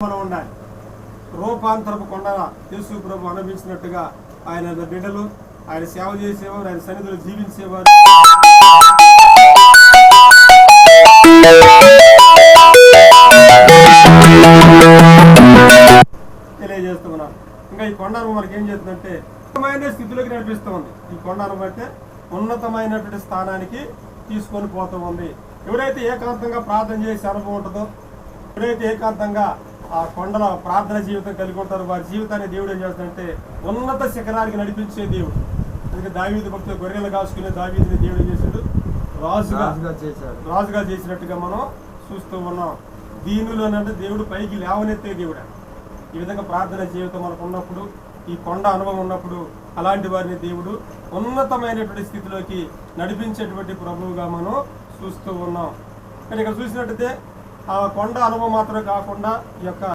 మనం ఉండాలి. రూపాంతరపు కొండ యేసు ప్రభు అనుభవించినట్టుగా ఆయన బిడ్డలు ఆయన సేవ చేసేవారు, ఆయన సన్నిధిలో జీవించేవారు. తెలియజేస్తున్నాను. ఇంకా ఈ కొండ అనుభవం మనకి ఏం చేస్తుందంటే ఉన్నతమైన స్థితిలోకి నడిపిస్తూ ఉంది. ఈ కొండ అనుభవం అంటే ఉన్నతమైనటువంటి స్థానానికి తీసుకొని పోతూ ఉంది. ఎవరైతే ఏకాంతంగా ప్రార్థన చేసే అనుభవం ఉంటుందో, ఎవరైతే ఏకాంతంగా ఆ కొండల ప్రార్థన జీవితం కలిగి ఉంటారో వారి జీవితాన్ని దేవుడు ఏం చేస్తాడంటే ఉన్నత శిఖరానికి నడిపించే దేవుడు. అందుకే దావీదు భక్తులు గొర్రెలు కాసుకునే దావీదుని దేవుడు చేశాడు, రాజుగా చేసినట్టుగా మనం చూస్తూ ఉన్నాం. దీనిలోనంటే దేవుడు పైకి లేవనెత్తే దేవుడు. ఈ విధంగా ప్రార్థన జీవితం మనకు ఉన్నప్పుడు, ఈ కొండ అనుభవం ఉన్నప్పుడు అలాంటి వారిని దేవుడు ఉన్నతమైనటువంటి స్థితిలోకి నడిపించేటువంటి ప్రభువుగా మనం చూస్తూ ఉన్నాం. కానీ ఇక్కడ చూసినట్టయితే ఆ కొండ అనుభవం మాత్రమే కాకుండా ఈ యొక్క